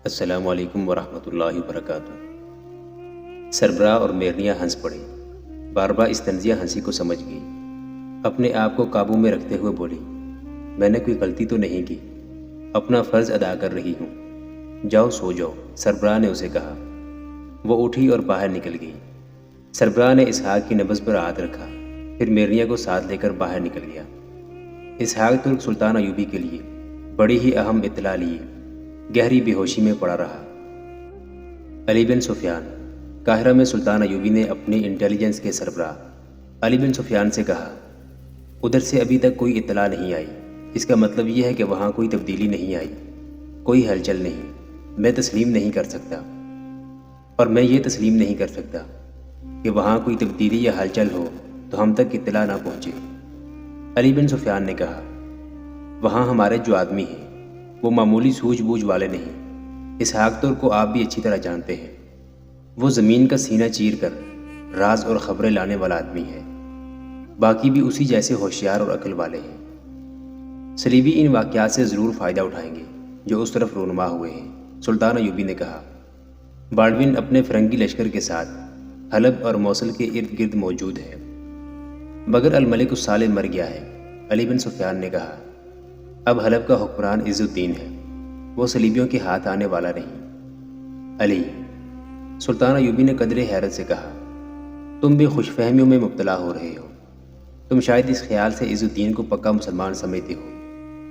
السلام علیکم ورحمۃ اللہ وبرکاتہ۔ سربراہ اور میرنیا ہنس پڑے۔ باربا استنزیہ ہنسی کو سمجھ گئی، اپنے آپ کو قابو میں رکھتے ہوئے بولی، میں نے کوئی غلطی تو نہیں کی، اپنا فرض ادا کر رہی ہوں، جاؤ سو جاؤ، سربراہ نے اسے کہا۔ وہ اٹھی اور باہر نکل گئی۔ سربراہ نے اسحاق کی نبض پر ہاتھ رکھا، پھر میرنیا کو ساتھ لے کر باہر نکل گیا۔ اسحاق ترک سلطان ایوبی کے لیے بڑی ہی اہم اطلاع لیے گہری بے ہوشی میں پڑا رہا۔ علی بن سفیان۔ قاہرہ میں سلطان ایوبی نے اپنی انٹیلیجنس کے سربراہ علی بن سفیان سے کہا، ادھر سے ابھی تک کوئی اطلاع نہیں آئی، اس کا مطلب یہ ہے کہ وہاں کوئی تبدیلی نہیں آئی، کوئی ہلچل نہیں۔ میں تسلیم نہیں کر سکتا، اور میں یہ تسلیم نہیں کر سکتا کہ وہاں کوئی تبدیلی یا ہلچل ہو تو ہم تک اطلاع نہ پہنچے۔ علی بن سفیان نے کہا، وہاں ہمارے جو آدمی ہیں وہ معمولی سوجھ بوجھ والے نہیں۔ اسحاق ترک کو آپ بھی اچھی طرح جانتے ہیں، وہ زمین کا سینہ چیر کر راز اور خبریں لانے والا آدمی ہے، باقی بھی اسی جیسے ہوشیار اور عقل والے ہیں۔ صلیبی ان واقعات سے ضرور فائدہ اٹھائیں گے جو اس طرف رونما ہوئے ہیں، سلطان ایوبی نے کہا۔ بالڈون اپنے فرنگی لشکر کے ساتھ حلب اور موصل کے ارد گرد موجود ہے، مگر الملک الصالح مر گیا ہے، علی بن سفیان نے کہا۔ اب حلب کا حکمران عز الدین ہے، وہ صلیبیوں کے ہاتھ آنے والا نہیں۔ علی، سلطان ایوبی نے قدر حیرت سے کہا، تم بھی خوش فہمیوں میں مبتلا ہو رہے ہو۔ تم شاید اس خیال سے عز الدین کو پکا مسلمان سمجھتے ہو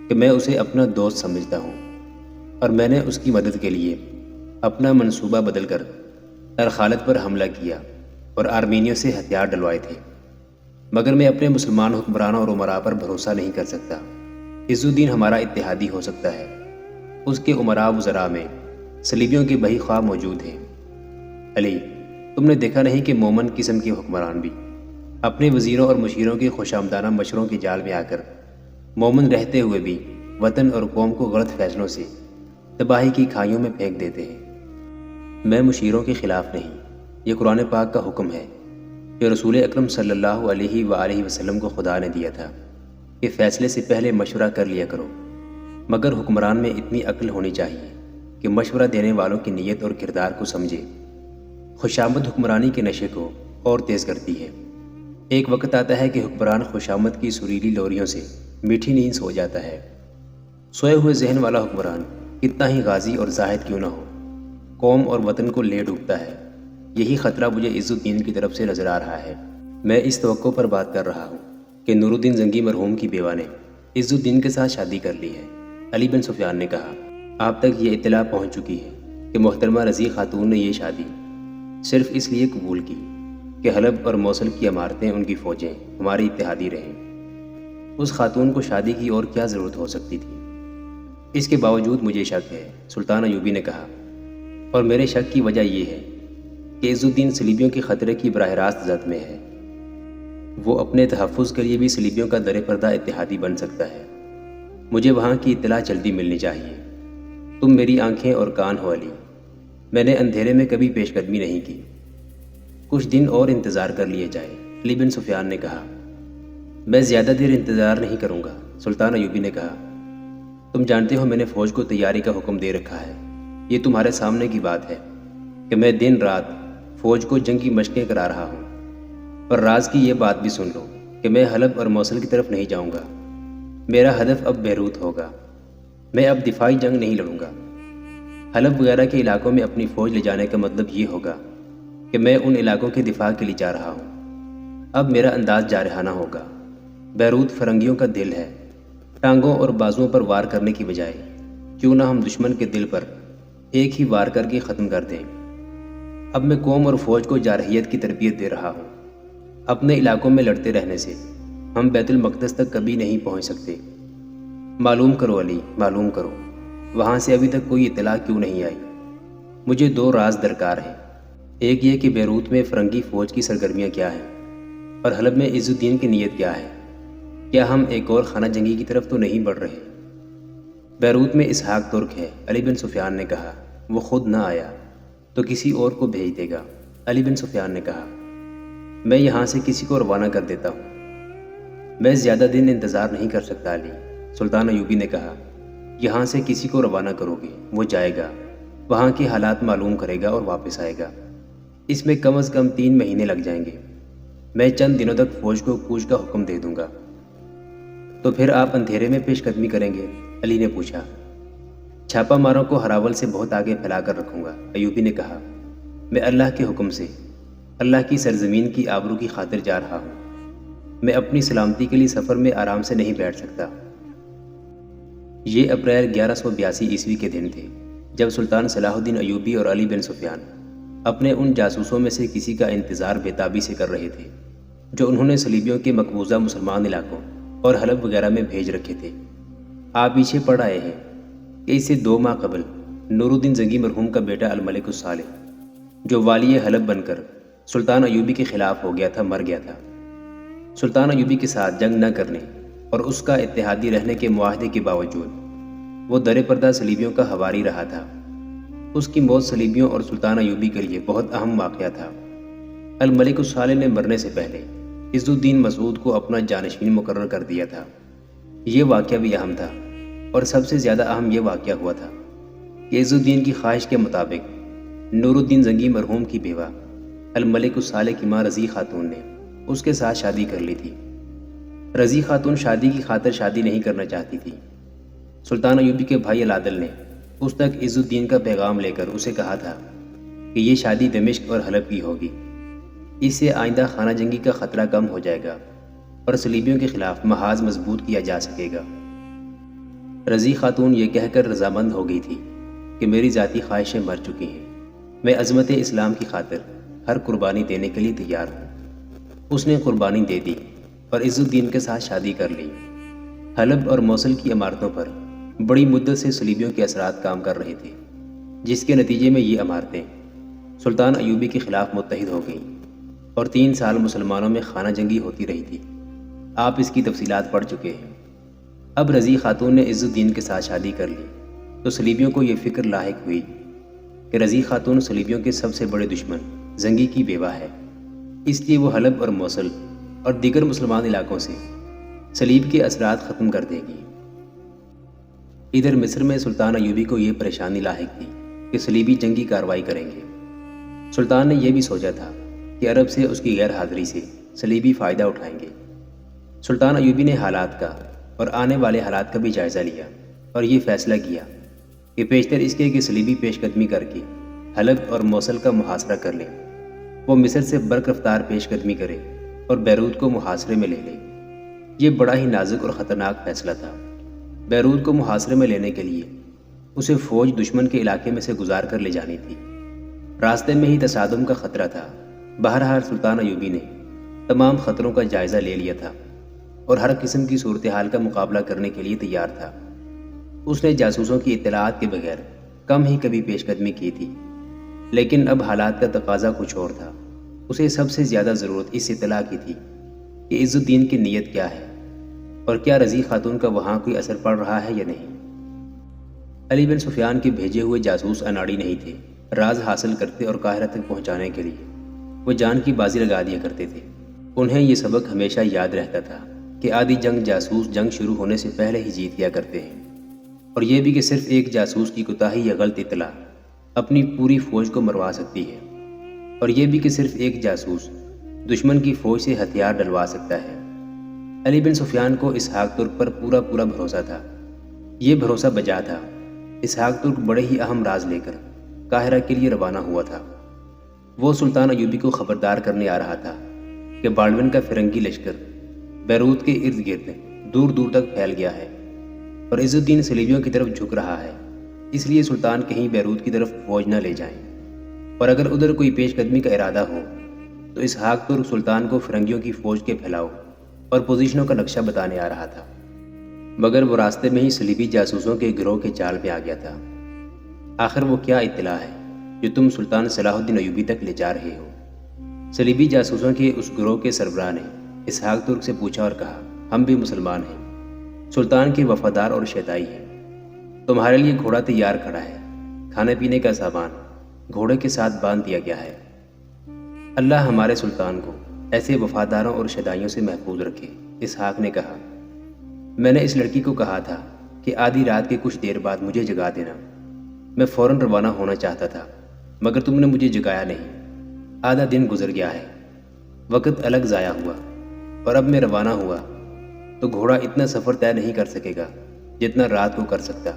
کہ میں اسے اپنا دوست سمجھتا ہوں، اور میں نے اس کی مدد کے لیے اپنا منصوبہ بدل کر ارخالت پر حملہ کیا اور آرمینیوں سے ہتھیار ڈلوائے تھے، مگر میں اپنے مسلمان حکمرانوں اور امراء پر بھروسہ نہیں کر سکتا۔ عز الدین ہمارا اتحادی ہو سکتا ہے، اس کے امراء وزراء میں صلیبیوں کے بہی خواہ موجود ہیں۔ علی، تم نے دیکھا نہیں کہ مومن قسم کے حکمران بھی اپنے وزیروں اور مشیروں کے خوش آمدانہ مشوروں کے جال میں آ کر مومن رہتے ہوئے بھی وطن اور قوم کو غلط فیصلوں سے تباہی کی کھائیوں میں پھینک دیتے ہیں۔ میں مشیروں کے خلاف نہیں، یہ قرآن پاک کا حکم ہے جو رسول اکرم صلی اللہ علیہ وآلہ وسلم کو خدا نے دیا تھا کہ فیصلے سے پہلے مشورہ کر لیا کرو، مگر حکمران میں اتنی عقل ہونی چاہیے کہ مشورہ دینے والوں کی نیت اور کردار کو سمجھے۔ خوشامد حکمرانی کے نشے کو اور تیز کرتی ہے۔ ایک وقت آتا ہے کہ حکمران خوشامد کی سریلی لوریوں سے میٹھی نیند سو جاتا ہے۔ سوئے ہوئے ذہن والا حکمران کتنا ہی غازی اور زاہد کیوں نہ ہو، قوم اور وطن کو لے ڈوبتا ہے۔ یہی خطرہ مجھے عز الدین کی طرف سے نظر آ رہا ہے۔ میں اس توقع پر بات کر رہا ہوں کہ نور الدین زنگی مرحوم کی بیوہ نے عز الدین کے ساتھ شادی کر لی ہے۔ علی بن سفیان نے کہا، آپ تک یہ اطلاع پہنچ چکی ہے کہ محترمہ رضی خاتون نے یہ شادی صرف اس لیے قبول کی کہ حلب اور موصل کی عمارتیں، ان کی فوجیں ہماری اتحادی رہیں۔ اس خاتون کو شادی کی اور کیا ضرورت ہو سکتی تھی؟ اس کے باوجود مجھے شک ہے، سلطان ایوبی نے کہا، اور میرے شک کی وجہ یہ ہے کہ عز الدین صلیبیوں کے خطرے کی براہ راست زد میں ہے۔ وہ اپنے تحفظ کے لیے بھی صلیبیوں کا در پردہ اتحادی بن سکتا ہے۔ مجھے وہاں کی اطلاع جلدی ملنی چاہیے۔ تم میری آنکھیں اور کان ہو علی، میں نے اندھیرے میں کبھی پیش قدمی نہیں کی۔ کچھ دن اور انتظار کر لیے جائے، علی بن سفیان نے کہا۔ میں زیادہ دیر انتظار نہیں کروں گا، سلطان ایوبی نے کہا۔ تم جانتے ہو میں نے فوج کو تیاری کا حکم دے رکھا ہے، یہ تمہارے سامنے کی بات ہے کہ میں دن رات فوج کو جنگ کی مشقیں کرا رہا ہوں۔ پر راز کی یہ بات بھی سن لو کہ میں حلب اور موصل کی طرف نہیں جاؤں گا۔ میرا ہدف اب بیروت ہوگا، میں اب دفاعی جنگ نہیں لڑوں گا۔ حلب وغیرہ کے علاقوں میں اپنی فوج لے جانے کا مطلب یہ ہوگا کہ میں ان علاقوں کے دفاع کے لیے جا رہا ہوں۔ اب میرا انداز جارحانہ ہوگا۔ بیروت فرنگیوں کا دل ہے، ٹانگوں اور بازوؤں پر وار کرنے کی بجائے کیوں نہ ہم دشمن کے دل پر ایک ہی وار کر کے ختم کر دیں۔ اب میں قوم اور فوج کو جارحیت کی تربیت دے رہا ہوں۔ اپنے علاقوں میں لڑتے رہنے سے ہم بیت المقدس تک کبھی نہیں پہنچ سکتے۔ معلوم کرو علی، معلوم کرو، وہاں سے ابھی تک کوئی اطلاع کیوں نہیں آئی؟ مجھے دو راز درکار ہیں، ایک یہ کہ بیروت میں فرنگی فوج کی سرگرمیاں کیا ہیں، اور حلب میں عز الدین کی نیت کیا ہے۔ کیا ہم ایک اور خانہ جنگی کی طرف تو نہیں بڑھ رہے؟ بیروت میں اسحاق ترک ہے، علی بن سفیان نے کہا۔ وہ خود نہ آیا تو کسی اور کو بھیج دے گا، علی بن سفیان نے کہا۔ میں یہاں سے کسی کو روانہ کر دیتا ہوں۔ میں زیادہ دن انتظار نہیں کر سکتا علی، سلطان ایوبی نے کہا۔ یہاں سے کسی کو روانہ کرو گے، وہ جائے گا، وہاں کے حالات معلوم کرے گا اور واپس آئے گا۔ اس میں کم از کم 3 مہینے لگ جائیں گے۔ میں چند دنوں تک فوج کو کوچ کا حکم دے دوں گا۔ تو پھر آپ اندھیرے میں پیش قدمی کریں گے؟ علی نے پوچھا۔ چھاپا ماروں کو ہراول سے بہت آگے پھیلا کر رکھوں گا، ایوبی نے کہا۔ میں اللہ کے حکم سے، اللہ کی سرزمین کی آبرو کی خاطر جا رہا ہوں۔ میں اپنی سلامتی کے لیے سفر میں آرام سے نہیں بیٹھ سکتا۔ یہ اپریل 1182 عیسوی کے دن تھے جب سلطان صلاح الدین ایوبی اور علی بن سفیان اپنے ان جاسوسوں میں سے کسی کا انتظار بےتابی سے کر رہے تھے جو انہوں نے صلیبیوں کے مقبوضہ مسلمان علاقوں اور حلب وغیرہ میں بھیج رکھے تھے۔ آپ پیچھے پڑ آئے ہیں کہ اس سے 2 ماہ قبل نور الدین زنگی مرحوم کا بیٹا الملک الصالح، جو والی حلب بن کر سلطان ایوبی کے خلاف ہو گیا تھا، مر گیا تھا۔ سلطان ایوبی کے ساتھ جنگ نہ کرنے اور اس کا اتحادی رہنے کے معاہدے کے باوجود وہ در پردہ صلیبیوں کا ہواری رہا تھا۔ اس کی موت صلیبیوں اور سلطان ایوبی کے لیے بہت اہم واقعہ تھا۔ الملک الصالح نے مرنے سے پہلے عز الدین مسعود کو اپنا جانشین مقرر کر دیا تھا۔ یہ واقعہ بھی اہم تھا، اور سب سے زیادہ اہم یہ واقعہ ہوا تھا کہ عز الدین کی خواہش کے مطابق نور الدین زنگی مرحوم کی بیوہ الملک الصالح کی ماں رضی خاتون نے اس کے ساتھ شادی کر لی تھی۔ رضی خاتون شادی کی خاطر شادی نہیں کرنا چاہتی تھی۔ سلطان ایوبی کے بھائی العادل نے اس تک عز الدین کا پیغام لے کر اسے کہا تھا کہ یہ شادی دمشق اور حلب کی ہوگی۔ اس سے آئندہ خانہ جنگی کا خطرہ کم ہو جائے گا اور صلیبیوں کے خلاف محاذ مضبوط کیا جا سکے گا۔ رضی خاتون یہ کہہ کر رضامند ہو گئی تھی کہ میری ذاتی خواہشیں مر چکی ہیں، میں عظمت اسلام کی خاطر ہر قربانی دینے کے لیے تیار ہوں۔ اس نے قربانی دے دی اور عز الدین کے ساتھ شادی کر لی۔ حلب اور موصل کی عمارتوں پر بڑی مدت سے صلیبیوں کے اثرات کام کر رہے تھے، جس کے نتیجے میں یہ عمارتیں سلطان ایوبی کے خلاف متحد ہو گئیں اور 3 سال مسلمانوں میں خانہ جنگی ہوتی رہی تھی۔ آپ اس کی تفصیلات پڑھ چکے ہیں۔ اب رضی خاتون نے عز الدین کے ساتھ شادی کر لی تو صلیبیوں کو یہ فکر لاحق ہوئی کہ رضی خاتون صلیبیوں کے سب سے بڑے دشمن زنگی کی بیوہ ہے، اس لیے وہ حلب اور موصل اور دیگر مسلمان علاقوں سے صلیب کے اثرات ختم کر دے گی۔ ادھر مصر میں سلطان ایوبی کو یہ پریشانی لاحق تھی کہ صلیبی جنگی کارروائی کریں گے۔ سلطان نے یہ بھی سوچا تھا کہ عرب سے اس کی غیر حاضری سے صلیبی فائدہ اٹھائیں گے۔ سلطان ایوبی نے حالات کا اور آنے والے حالات کا بھی جائزہ لیا اور یہ فیصلہ کیا کہ بیشتر اس کے کہ صلیبی پیش قدمی کر کے حلب اور موصل کا محاصرہ کر لیں، وہ مصر سے برق رفتار پیش قدمی کرے اور بیروت کو محاصرے میں لے لے۔ یہ بڑا ہی نازک اور خطرناک فیصلہ تھا۔ بیروت کو محاصرے میں لینے کے لیے اسے فوج دشمن کے علاقے میں سے گزار کر لے جانی تھی۔ راستے میں ہی تصادم کا خطرہ تھا۔ بہرحال سلطان ایوبی نے تمام خطروں کا جائزہ لے لیا تھا اور ہر قسم کی صورتحال کا مقابلہ کرنے کے لیے تیار تھا۔ اس نے جاسوسوں کی اطلاعات کے بغیر کم ہی کبھی پیش قدمی کی تھی، لیکن اب حالات کا تقاضا کچھ اور تھا۔ اسے سب سے زیادہ ضرورت اس اطلاع کی تھی کہ عز الدین کی نیت کیا ہے اور کیا رضی خاتون کا وہاں کوئی اثر پڑ رہا ہے یا نہیں۔ علی بن سفیان کے بھیجے ہوئے جاسوس اناڑی نہیں تھے۔ راز حاصل کرتے اور قاہرہ تک پہنچانے کے لیے وہ جان کی بازی لگا دیا کرتے تھے۔ انہیں یہ سبق ہمیشہ یاد رہتا تھا کہ آدھی جنگ جاسوس جنگ شروع ہونے سے پہلے ہی جیت لیا کرتے ہیں، اور یہ بھی کہ صرف ایک جاسوس کی کوتاہی یا غلط اطلاع اپنی پوری فوج کو مروا سکتی ہے، اور یہ بھی کہ صرف ایک جاسوس دشمن کی فوج سے ہتھیار ڈلوا سکتا ہے۔ علی بن سفیان کو اسحاق ترک پر پورا بھروسہ تھا۔ یہ بھروسہ بجا تھا۔ اسحاق ترک بڑے ہی اہم راز لے کر قاہرہ کے لیے روانہ ہوا تھا۔ وہ سلطان ایوبی کو خبردار کرنے آ رہا تھا کہ بالڈون کا فرنگی لشکر بیروت کے ارد گرد دور دور تک پھیل گیا ہے اور عز الدین صلیبیوں کی طرف جھک رہا ہے، اس لیے سلطان کہیں بیروت کی طرف فوج نہ لے جائیں، اور اگر ادھر کوئی پیش قدمی کا ارادہ ہو تو اسحاق ترک سلطان کو فرنگیوں کی فوج کے پھیلاؤ اور پوزیشنوں کا نقشہ بتانے آ رہا تھا، مگر وہ راستے میں ہی صلیبی جاسوسوں کے گروہ کے جال میں آ گیا تھا۔ آخر وہ کیا اطلاع ہے جو تم سلطان صلاح الدین ایوبی تک لے جا رہے ہو؟ صلیبی جاسوسوں کے اس گروہ کے سربراہ نے اسحاق ترک سے پوچھا اور کہا، ہم بھی مسلمان ہیں، سلطان کے وفادار اور شیدائی ہیں۔ تمہارے لیے گھوڑا تیار کھڑا ہے، کھانے پینے کا سامان گھوڑے کے ساتھ باندھ دیا گیا ہے۔ اللہ ہمارے سلطان کو ایسے وفاداروں اور شیدائیوں سے محفوظ رکھے۔ اسحاق نے کہا، میں نے اس لڑکی کو کہا تھا کہ آدھی رات کے کچھ دیر بعد مجھے جگا دینا۔ میں فوراً روانہ ہونا چاہتا تھا مگر تم نے مجھے جگایا نہیں۔ آدھا دن گزر گیا ہے، وقت الگ ضائع ہوا، اور اب میں روانہ ہوا تو گھوڑا اتنا سفر طے نہیں کر سکے گا جتنا رات کو کر سکتا۔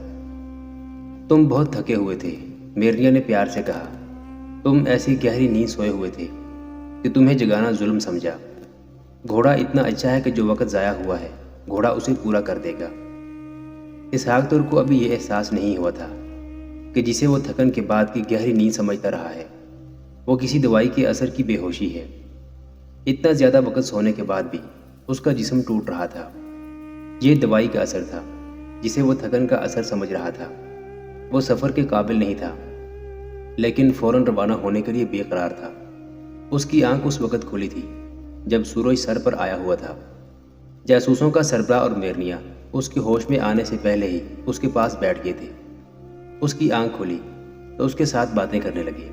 تم بہت تھکے ہوئے تھے، میرنیا نے پیار سے کہا۔ تم ایسی گہری نیند سوئے ہوئے تھے کہ تمہیں جگانا ظلم سمجھا۔ گھوڑا اتنا اچھا ہے کہ جو وقت ضائع ہوا ہے گھوڑا اسے پورا کر دے گا۔ اسحاق تر کو ابھی یہ احساس نہیں ہوا تھا کہ جسے وہ تھکن کے بعد کی گہری نیند سمجھتا رہا ہے وہ کسی دوائی کے اثر کی بے ہوشی ہے۔ اتنا زیادہ وقت سونے کے بعد بھی اس کا جسم ٹوٹ رہا تھا۔ یہ دوائی کا اثر تھا جسے وہ تھکن کا اثر سمجھ رہا تھا۔ وہ سفر کے قابل نہیں تھا لیکن فوراً روانہ ہونے کے لیے بے قرار تھا۔ اس کی آنکھ اس وقت کھلی تھی جب سورج سر پر آیا ہوا تھا۔ جاسوسوں کا سربراہ اور میرنیا اس کے ہوش میں آنے سے پہلے ہی اس کے پاس بیٹھ گئے تھے۔ اس کی آنکھ کھلی تو اس کے ساتھ باتیں کرنے لگے۔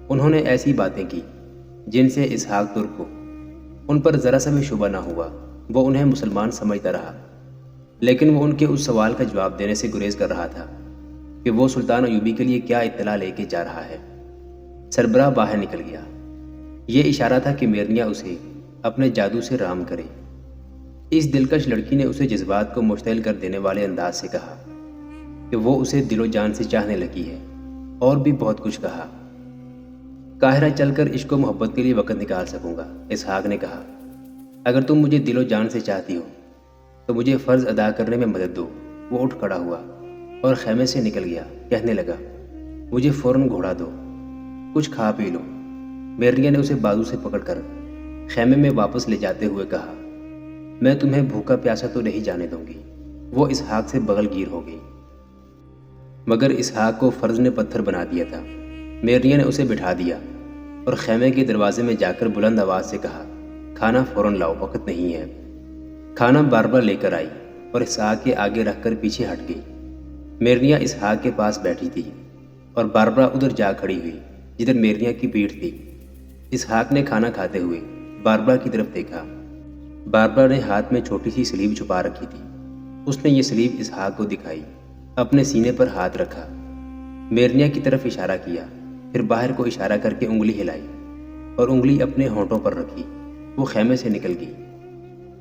انہوں نے ایسی باتیں کی جن سے اسحاق تر کو ان پر ذرا سا بھی شبہ نہ ہوا۔ وہ انہیں مسلمان سمجھتا رہا لیکن وہ ان کے اس سوال کا جواب دینے سے گریز کر رہا تھا کہ وہ سلطان ایوبی کے لیے کیا اطلاع لے کے جا رہا ہے۔ سربراہ باہر نکل گیا۔ یہ اشارہ تھا کہ میرنیا اسے اپنے جادو سے رام کرے۔ اس دلکش لڑکی نے اسے جذبات کو مشتعل کر دینے والے انداز سے کہا کہ وہ اسے دل و جان سے چاہنے لگی ہے، اور بھی بہت کچھ کہا۔ قاہرہ چل کر عشق و محبت کے لیے وقت نکال سکوں گا، اسحاق نے کہا۔ اگر تم مجھے دل و جان سے چاہتی ہو تو مجھے فرض ادا کرنے میں مدد دو۔ وہ اٹھ کھڑا ہوا اور خیمے سے نکل گیا، کہنے لگا، مجھے فوراً گھوڑا دو، کچھ کھا پی لو۔ میرنیا نے اسے بازو سے پکڑ کر خیمے میں واپس لے جاتے ہوئے کہا، میں تمہیں بھوکا پیاسا تو نہیں جانے دوں گی۔ وہ اسحاق سے بغل گیر ہو گئی مگر اسحاق کو فرض نے پتھر بنا دیا تھا۔ میرنیا نے اسے بٹھا دیا اور خیمے کے دروازے میں جا کر بلند آواز سے کہا، کھانا فوراً لاؤ، وقت نہیں ہے۔ کھانا باربرا لے کر آئی اور اسحاق کے آگے رکھ کر پیچھے ہٹ گئی۔ میرنیا اسحاق کے پاس بیٹھی تھی اور باربرا ادھر جا کھڑی ہوئی جدھر میرنیا کی پیٹھ تھی۔ اسحاق نے کھانا کھاتے ہوئے باربرا کی طرف دیکھا۔ باربرا نے ہاتھ میں چھوٹی سی سلیب چھپا رکھی تھی۔ اس نے یہ سلیب اسحاق کو دکھائی، اپنے سینے پر ہاتھ رکھا، میرنیا کی طرف اشارہ کیا، پھر باہر کو اشارہ کر کے انگلی ہلائی اور انگلی اپنے ہونٹوں پر رکھی۔ وہ خیمے سے نکل گئی۔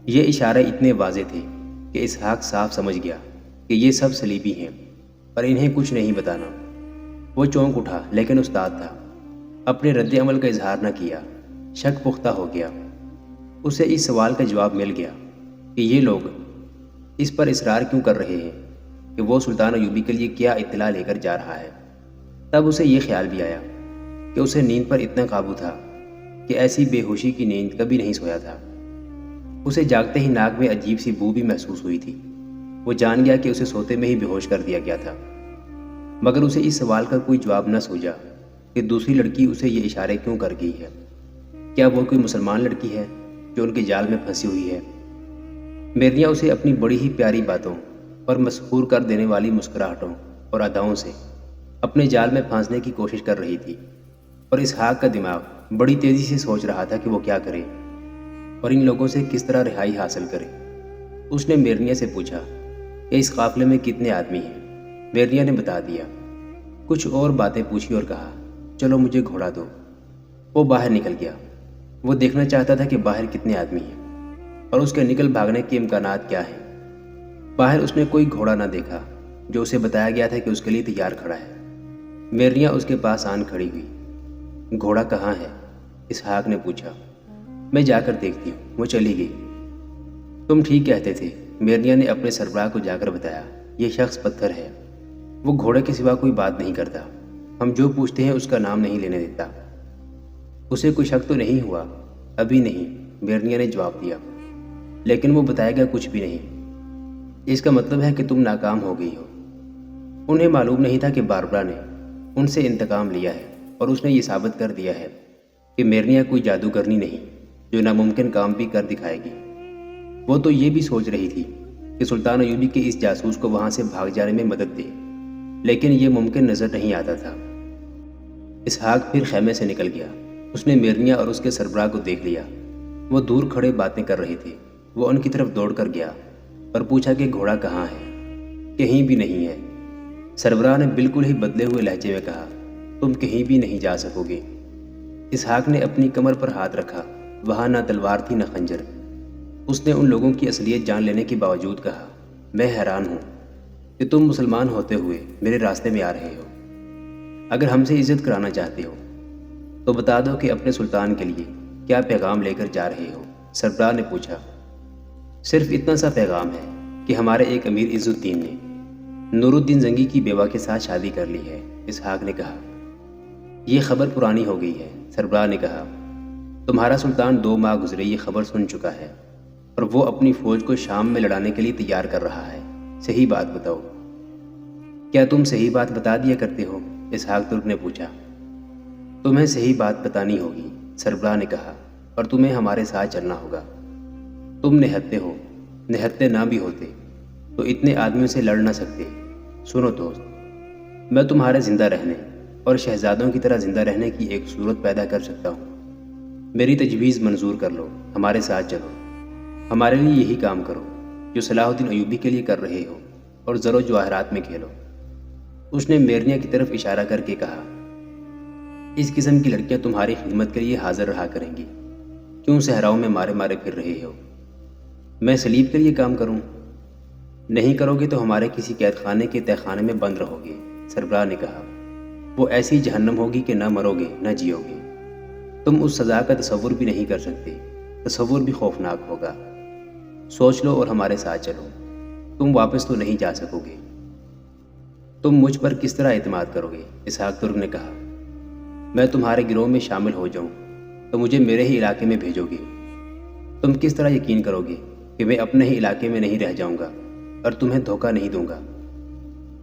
یہ اشارے اتنے واضح تھے کہ اسحاق صاف سمجھ گیا کہ یہ سب صلیبی ہیں اور انہیں کچھ نہیں بتانا۔ وہ چونک اٹھا لیکن استاد تھا، اپنے رد عمل کا اظہار نہ کیا۔ شک پختہ ہو گیا۔ اسے اس سوال کا جواب مل گیا کہ یہ لوگ اس پر اصرار کیوں کر رہے ہیں کہ وہ سلطان ایوبی کے لیے کیا اطلاع لے کر جا رہا ہے۔ تب اسے یہ خیال بھی آیا کہ اسے نیند پر اتنا قابو تھا کہ ایسی بے ہوشی کی نیند کبھی نہیں سویا تھا۔ اسے جاگتے ہی ناک میں عجیب سی بو بھی محسوس ہوئی تھی۔ وہ جان گیا کہ اسے سوتے میں ہی بے ہوش کر دیا گیا تھا، مگر اسے اس سوال کا کوئی جواب نہ سوجا کہ دوسری لڑکی اسے یہ اشارے کیوں کر گئی ہے۔ کیا وہ کوئی مسلمان لڑکی ہے جو ان کے جال میں پھنسی ہوئی ہے؟ میرنیا اسے اپنی بڑی ہی پیاری باتوں اور مسحور کر دینے والی مسکراہٹوں اور اداؤں سے اپنے جال میں پھانسنے کی کوشش کر رہی تھی، اور اسحاق کا دماغ بڑی تیزی سے سوچ رہا تھا کہ وہ کیا کرے اور ان لوگوں سے کس طرح رہائی حاصل کرے۔ اس نے میرنیا سے پوچھا کہ اس قافلے میں کتنے آدمی ہیں۔ میرنیا نے بتا دیا۔ کچھ اور باتیں پوچھی اور کہا، چلو مجھے گھوڑا دو۔ وہ باہر نکل گیا۔ وہ دیکھنا چاہتا تھا کہ باہر کتنے آدمی ہیں اور اس کے نکل بھاگنے کے امکانات کیا ہیں۔ باہر اس نے کوئی گھوڑا نہ دیکھا جو اسے بتایا گیا تھا کہ اس کے لیے تیار کھڑا ہے۔ میرنیا اس کے پاس آن کھڑی ہوئی۔ گھوڑا کہاں ہے؟ اسحاق نے پوچھا۔ میں جا کر دیکھتی ہوں۔ وہ چلی گئی۔ تم ٹھیک کہتے تھے، میرنیا نے اپنے سربراہ کو جا کر بتایا، یہ شخص پتھر ہے، وہ گھوڑے کے سوا کوئی بات نہیں کرتا، ہم جو پوچھتے ہیں اس کا نام نہیں لینے دیتا۔ اسے کوئی شک تو نہیں ہوا؟ ابھی نہیں، میرنیا نے جواب دیا، لیکن وہ بتائے گا کچھ بھی نہیں۔ اس کا مطلب ہے کہ تم ناکام ہو گئی ہو۔ انہیں معلوم نہیں تھا کہ باربرا نے ان سے انتقام لیا ہے اور اس نے یہ ثابت کر دیا ہے کہ میرنیا کوئی جادوگرنی نہیں جو ناممکن کام بھی کر دکھائے گی۔ وہ تو یہ بھی سوچ رہی تھی کہ سلطان ایوبی کے اس جاسوس کو وہاں سے بھاگ جانے میں مدد دے، لیکن یہ ممکن نظر نہیں آتا تھا۔ اسحاق پھر خیمے سے نکل گیا۔ اس نے میرنیا اور اس کے سربراہ کو دیکھ لیا۔ وہ دور کھڑے باتیں کر رہے تھے۔ وہ ان کی طرف دوڑ کر گیا اور پوچھا کہ گھوڑا کہاں ہے؟ کہیں بھی نہیں ہے۔ سربراہ نے بالکل ہی بدلے ہوئے لہجے میں کہا، تم کہیں بھی نہیں جا سکو گے۔ اسحاق نے اپنی کمر پر ہاتھ رکھا، وہاں نہ تلوار تھی نہ خنجر۔ اس نے ان لوگوں کی اصلیت جان لینے کے باوجود کہا، میں حیران ہوں کہ تم مسلمان ہوتے ہوئے میرے راستے میں آ رہے ہو۔ اگر ہم سے عزت کرانا چاہتے ہو تو بتا دو کہ اپنے سلطان کے لیے کیا پیغام لے کر جا رہے ہو؟ سربراہ نے پوچھا۔ صرف اتنا سا پیغام ہے کہ ہمارے ایک امیر عز الدین نے نور الدین زنگی کی بیوہ کے ساتھ شادی کر لی ہے، اسحاق نے کہا۔ یہ خبر پرانی ہو گئی ہے، سربراہ نے کہا۔ تمہارا سلطان 2 ماہ گزرے یہ خبر سن چکا ہے اور وہ اپنی فوج کو شام میں لڑانے کے لیے تیار کر رہا ہے۔ صحیح بات بتاؤ۔ کیا تم صحیح بات بتا دیا کرتے ہو؟ اسحاق ترک نے پوچھا۔ تمہیں صحیح بات بتانی ہوگی، سربراہ نے کہا، اور تمہیں ہمارے ساتھ چلنا ہوگا۔ تم نہتے ہو، نہتے نہ بھی ہوتے تو اتنے آدمیوں سے لڑ نہ سکتے۔ سنو دوست، میں تمہارے زندہ رہنے اور شہزادوں کی طرح زندہ رہنے کی ایک صورت پیدا کر سکتا ہوں۔ میری تجویز منظور کر لو، ہمارے ساتھ چلو، ہمارے لیے یہی کام کرو جو صلاح الدین ایوبی کے لیے کر رہے ہو، اور زر و جواہرات میں کھیلو۔ اس نے میرنیا کی طرف اشارہ کر کے کہا، اس قسم کی لڑکیاں تمہاری خدمت کے لیے حاضر رہا کریں گی، کیوں صحراؤں میں مارے مارے پھر رہے ہو؟ میں سلیب کے لیے کام کروں؟ نہیں کرو گے تو ہمارے کسی قید خانے کے تہ خانے میں بند رہو گے، سربراہ نے کہا۔ وہ ایسی جہنم ہوگی کہ نہ مرو گے نہ جیو گے۔ تم اس سزا کا تصور بھی نہیں کر سکتے، تصور بھی خوفناک ہوگا۔ سوچ لو اور ہمارے ساتھ چلو، تم واپس تو نہیں جا سکو گے۔ تم مجھ پر کس طرح اعتماد کرو گے؟ اسحاق ترک نے کہا۔ میں تمہارے گروہ میں شامل ہو جاؤں تو مجھے میرے ہی علاقے میں بھیجو گے۔ تم کس طرح یقین کرو گے کہ میں اپنے ہی علاقے میں نہیں رہ جاؤں گا اور تمہیں دھوکہ نہیں دوں گا؟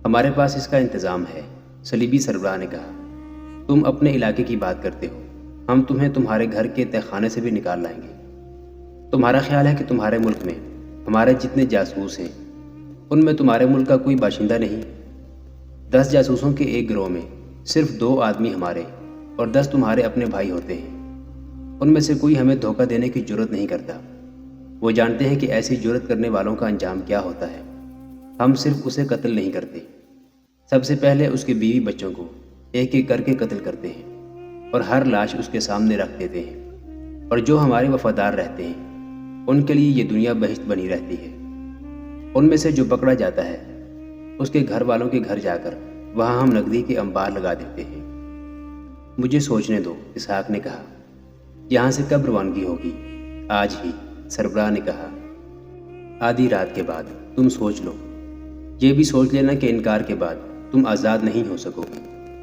ہمارے پاس اس کا انتظام ہے، صلیبی سربراہ نے کہا۔ تم اپنے علاقے کی بات کرتے ہو، ہم تمہیں تمہارے گھر کے تہ خانے سے بھی نکال لائیں گے۔ تمہارا خیال ہے کہ تمہارے ملک میں ہمارے جتنے جاسوس ہیں ان میں تمہارے ملک کا کوئی باشندہ نہیں؟ 10 جاسوسوں کے ایک گروہ میں صرف 2 آدمی ہمارے اور 10 تمہارے اپنے بھائی ہوتے ہیں۔ ان میں سے کوئی ہمیں دھوکہ دینے کی جرت نہیں کرتا۔ وہ جانتے ہیں کہ ایسی جرت کرنے والوں کا انجام کیا ہوتا ہے۔ ہم صرف اسے قتل نہیں کرتے، سب سے پہلے اس کے بیوی بچوں کو ایک ایک کر کے قتل کرتے ہیں اور ہر لاش اس کے سامنے رکھ دیتے ہیں، اور جو ہمارے وفادار رہتے ہیں ان کے لیے یہ دنیا بہشت بنی رہتی ہے۔ ان میں سے جو پکڑا جاتا ہے اس کے گھر والوں کے گھر جا کر وہاں ہم نقدی کے انبار لگا دیتے ہیں۔ مجھے سوچنے دو، اسحاق نے کہا۔ یہاں سے کب روانگی ہوگی؟ آج ہی، سربراہ نے کہا۔ آدھی رات کے بعد تم سوچ لو۔ یہ بھی سوچ لینا کہ انکار کے بعد تم آزاد نہیں ہو سکو گے،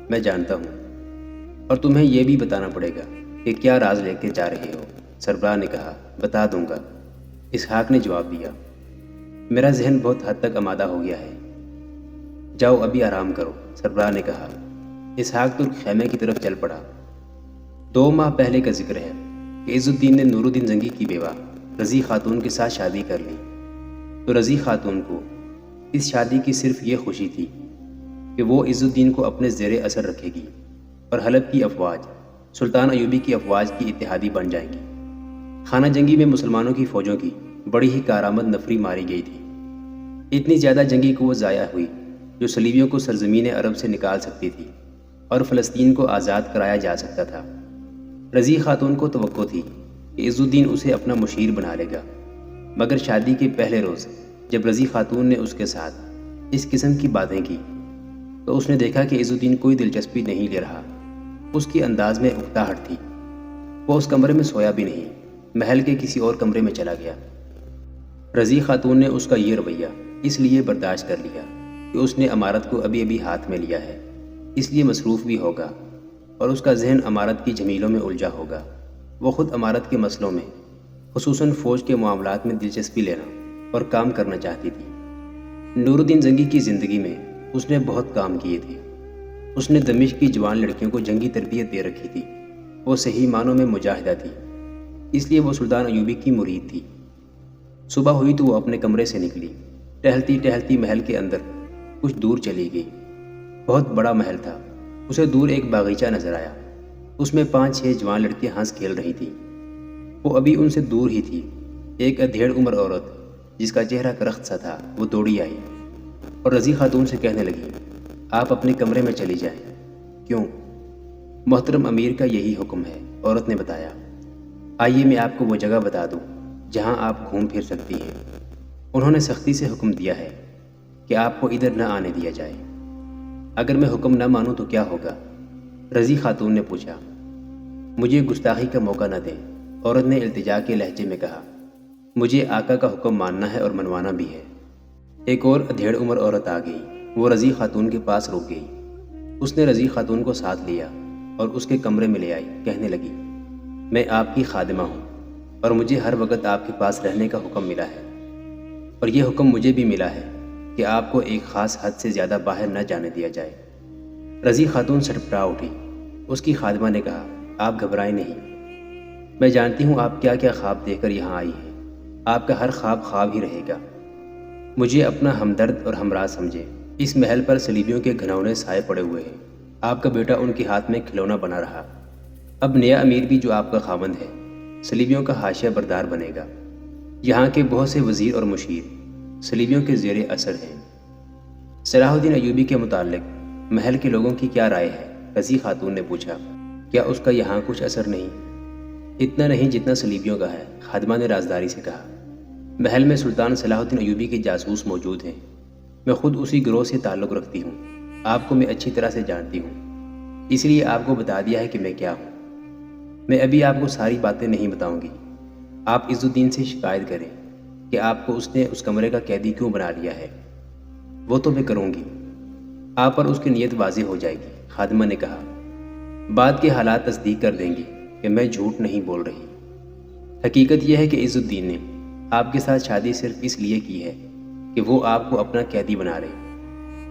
میں جانتا ہوں، اور تمہیں یہ بھی بتانا پڑے گا کہ کیا راز لے کے جا رہے ہو۔ سربراہ نے کہا، بتا دوں گا، اسحاق نے جواب دیا۔ میرا ذہن بہت حد تک آمادہ ہو گیا ہے۔ جاؤ ابھی آرام کرو، سربراہ نے کہا۔ اسحاق ترک خیمے کی طرف چل پڑا۔ 2 ماہ پہلے کا ذکر ہے کہ عز الدین نے نور الدین زنگی کی بیوہ رضی خاتون کے ساتھ شادی کر لی، تو رضی خاتون کو اس شادی کی صرف یہ خوشی تھی کہ وہ عز الدین کو اپنے زیر اثر رکھے گی اور حلب کی افواج سلطان ایوبی کی افواج کی اتحادی بن جائیں گی۔ خانہ جنگی میں مسلمانوں کی فوجوں کی بڑی ہی کارآمد نفری ماری گئی تھی۔ اتنی زیادہ جنگی قوت ضائع ہوئی جو صلیبیوں کو سرزمین عرب سے نکال سکتی تھی اور فلسطین کو آزاد کرایا جا سکتا تھا۔ رضی خاتون کو توقع تھی کہ عز الدین اسے اپنا مشیر بنا لے گا، مگر شادی کے پہلے روز جب رضی خاتون نے اس کے ساتھ اس قسم کی باتیں کی تو اس نے دیکھا کہ عز الدین کوئی دلچسپی نہیں لے رہا۔ اس کی انداز میں اکتاہٹ تھی۔ وہ اس کمرے میں سویا بھی نہیں، محل کے کسی اور کمرے میں چلا گیا۔ رضی خاتون نے اس کا یہ رویہ اس لیے برداشت کر لیا کہ اس نے امارت کو ابھی ابھی ہاتھ میں لیا ہے، اس لیے مصروف بھی ہوگا اور اس کا ذہن امارت کی جمیلوں میں الجھا ہوگا۔ وہ خود امارت کے مسئلوں میں، خصوصاً فوج کے معاملات میں دلچسپی لینا اور کام کرنا چاہتی تھی۔ نور الدین زنگی کی زندگی میں اس نے بہت کام کیے تھے۔ اس نے دمشق کی جوان لڑکیوں کو جنگی تربیت دے رکھی تھی۔ وہ صحیح معنوں میں مجاہدہ تھی، اس لیے وہ سلطان ایوبی کی مرید تھی۔ صبح ہوئی تو وہ اپنے کمرے سے نکلی، ٹہلتی ٹہلتی محل کے اندر کچھ دور چلی گئی۔ بہت بڑا محل تھا۔ اسے دور ایک باغیچہ نظر آیا، اس میں 5-6 جوان لڑکیاں ہنس کھیل رہی تھیں۔ وہ ابھی ان سے دور ہی تھی۔ ایک ادھیڑ عمر عورت جس کا چہرہ کرخت سا تھا وہ دوڑی آئی اور رضی خاتون سے کہنے لگی، آپ اپنے کمرے میں چلی جائیں۔ کیوں؟ محترم امیر کا یہی حکم ہے، عورت نے بتایا۔ آئیے میں آپ کو وہ جگہ بتا دوں جہاں آپ گھوم پھر سکتی ہیں۔ انہوں نے سختی سے حکم دیا ہے کہ آپ کو ادھر نہ آنے دیا جائے۔ اگر میں حکم نہ مانوں تو کیا ہوگا؟ رضی خاتون نے پوچھا۔ مجھے گستاخی کا موقع نہ دیں، عورت نے التجا کے لہجے میں کہا۔ مجھے آقا کا حکم ماننا ہے اور منوانا بھی ہے۔ ایک اور ادھیڑ عمر عورت آ گئی، وہ رضی خاتون کے پاس رک گئی۔ اس نے رضی خاتون کو ساتھ لیا اور اس کے کمرے میں لے آئی، کہنے لگی، میں آپ کی خادمہ ہوں اور مجھے ہر وقت آپ کے پاس رہنے کا حکم ملا ہے، اور یہ حکم مجھے بھی ملا ہے کہ آپ کو ایک خاص حد سے زیادہ باہر نہ جانے دیا جائے۔ رضی خاتون سٹپٹا اٹھی۔ اس کی خادمہ نے کہا، آپ گھبرائیں نہیں، میں جانتی ہوں آپ کیا کیا خواب دیکھ کر یہاں آئی ہیں۔ آپ کا ہر خواب خواب ہی رہے گا۔ مجھے اپنا ہمدرد اور ہمراز سمجھے۔ اس محل پر صلیبیوں کے گھنونے سائے پڑے ہوئے ہیں۔ آپ کا بیٹا ان کے ہاتھ میں کھلونا بنا رہا۔ اب نیا امیر بھی جو آپ کا خاوند ہے، صلیبیوں کا حاشیہ بردار بنے گا۔ یہاں کے بہت سے وزیر اور مشیر صلیبیوں کے زیر اثر ہیں۔ صلاح الدین ایوبی کے متعلق محل کے لوگوں کی کیا رائے ہے؟ رضی خاتون نے پوچھا۔ کیا اس کا یہاں کچھ اثر نہیں؟ اتنا نہیں جتنا صلیبیوں کا ہے، خادمہ نے رازداری سے کہا۔ محل میں سلطان صلاح الدین ایوبی کے جاسوس موجود ہیں۔ میں خود اسی گروہ سے تعلق رکھتی ہوں۔ آپ کو میں اچھی طرح سے جانتی ہوں، اس لیے آپ کو بتا دیا ہے کہ میں کیا ہوں۔ میں ابھی آپ کو ساری باتیں نہیں بتاؤں گی۔ آپ عز الدین سے شکایت کریں کہ آپ کو اس نے اس کمرے کا قیدی کیوں بنا لیا ہے۔ وہ تو میں کروں گی، آپ پر اس کی نیت واضح ہو جائے گی، خادمہ نے کہا۔ بعد کے حالات تصدیق کر دیں گے کہ میں جھوٹ نہیں بول رہی۔ حقیقت یہ ہے کہ عز الدین نے آپ کے ساتھ شادی صرف اس لیے کی ہے کہ وہ آپ کو اپنا قیدی بنا لے۔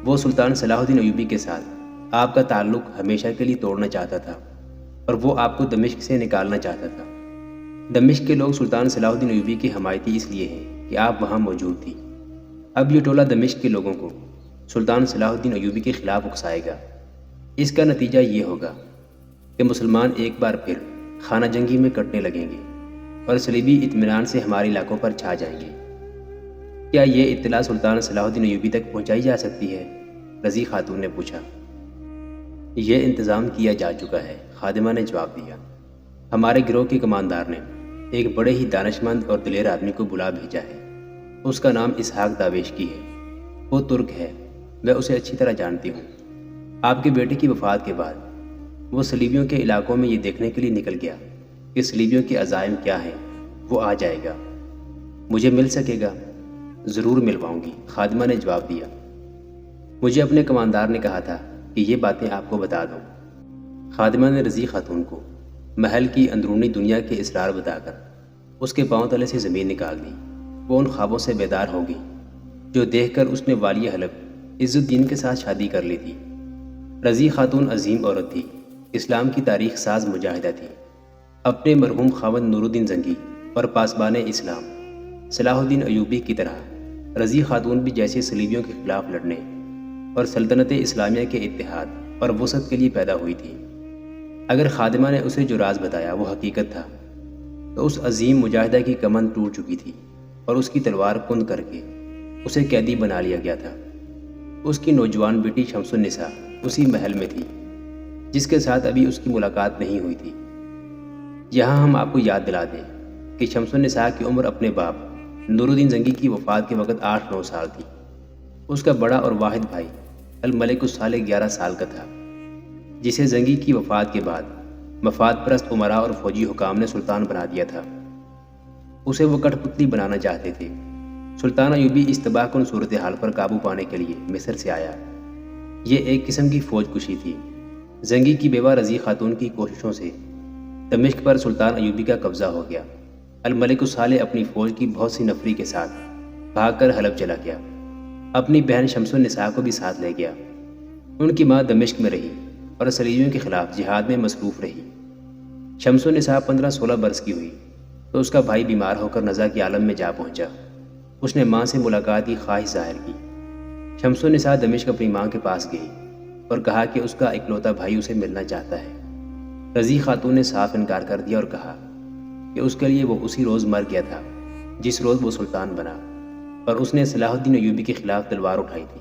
وہ سلطان صلاح الدین ایوبی کے ساتھ آپ کا تعلق ہمیشہ کے لیے توڑنا چاہتا تھا، اور وہ آپ کو دمشق سے نکالنا چاہتا تھا۔ دمشق کے لوگ سلطان صلاح الدین ایوبی کے حمایتی اس لیے ہیں کہ آپ وہاں موجود تھی۔ اب یہ ٹولہ دمشق کے لوگوں کو سلطان صلاح الدین ایوبی کے خلاف اکسائے گا۔ اس کا نتیجہ یہ ہوگا کہ مسلمان ایک بار پھر خانہ جنگی میں کٹنے لگیں گے اور صلیبی اطمینان سے ہمارے علاقوں پر چھا جائیں گے۔ کیا یہ اطلاع سلطان صلاح الدین ایوبی تک پہنچائی جا سکتی ہے؟ رضی خاتون نے پوچھا۔ یہ انتظام کیا جا چکا ہے، خادمہ نے جواب دیا۔ ہمارے گروہ کے کماندار نے ایک بڑے ہی دانشمند اور دلیر آدمی کو بلا بھیجا ہے۔ اس کا نام اسحاق داویشکی ہے۔ وہ ترک ہے، میں اسے اچھی طرح جانتی ہوں۔ آپ کے بیٹے کی وفات کے بعد وہ صلیبیوں کے علاقوں میں یہ دیکھنے کے لیے نکل گیا کہ صلیبیوں کے عزائم کیا ہیں۔ وہ آ جائے گا۔ مجھے مل سکے گا؟ ضرور ملواؤں گی، خادمہ نے جواب دیا۔ مجھے اپنے کماندار نے کہا تھا کہ یہ باتیں آپ کو بتا دوں۔ خادمہ نے رضی خاتون کو محل کی اندرونی دنیا کے اسرار بتا کر اس کے پاؤں تلے سے زمین نکال دی۔ وہ ان خوابوں سے بیدار ہو گئی جو دیکھ کر اس نے والی حلب عز الدین کے ساتھ شادی کر لی تھی۔ رضی خاتون عظیم عورت تھی، اسلام کی تاریخ ساز مجاہدہ تھی۔ اپنے مرحوم خاوند نور الدین زنگی اور پاسبان اسلام صلاح الدین ایوبی کی طرح رضی خاتون بھی جیسے صلیبیوں کے خلاف لڑنے اور سلطنت اسلامیہ کے اتحاد اور وسعت کے لیے پیدا ہوئی تھی۔ اگر خادمہ نے اسے جو راز بتایا وہ حقیقت تھا تو اس عظیم مجاہدہ کی کمند ٹوٹ چکی تھی اور اس کی تلوار کند کر کے اسے قیدی بنا لیا گیا تھا۔ اس کی نوجوان بیٹی شمس النساء اسی محل میں تھی جس کے ساتھ ابھی اس کی ملاقات نہیں ہوئی تھی۔ یہاں ہم آپ کو یاد دلا دیں کہ شمس النساء کی عمر اپنے باپ نور الدین زنگی کی وفات کے وقت 8-9 سال تھی۔ اس کا بڑا اور واحد بھائی الملک الصالح 11 سال کا تھا، جسے زنگی کی وفات کے بعد مفاد پرست امراء اور فوجی حکام نے سلطان بنا دیا تھا۔ اسے وہ کٹھ پتلی بنانا چاہتے تھے۔ سلطان ایوبی اس تباہ کن صورتحال پر قابو پانے کے لیے مصر سے آیا۔ یہ ایک قسم کی فوج کشی تھی۔ زنگی کی بیوہ رضی خاتون کی کوششوں سے دمشق پر سلطان ایوبی کا قبضہ ہو گیا۔ الملک الصالح اپنی فوج کی بہت سی نفری کے ساتھ بھاگ کر حلب چلا گیا۔ اپنی بہن شمس النساء کو بھی ساتھ لے گیا۔ ان کی ماں دمشق میں رہی اور صلیبیوں کے خلاف جہاد میں مصروف رہی۔ شمس النساء 15-16 برس کی ہوئی تو اس کا بھائی بیمار ہو کر نزا کے عالم میں جا پہنچا۔ اس نے ماں سے ملاقات کی خواہش ظاہر کی۔ شمس النساء دمشق اپنی ماں کے پاس گئی اور کہا کہ اس کا اکلوتا بھائی اسے ملنا چاہتا ہے۔ رضی خاتون نے صاف انکار کر دیا اور کہا کہ اس کے لیے وہ اسی روز مر گیا تھا جس روز وہ سلطان بنا، اور اس نے صلاح الدین ایوبی کے خلاف تلوار اٹھائی تھی۔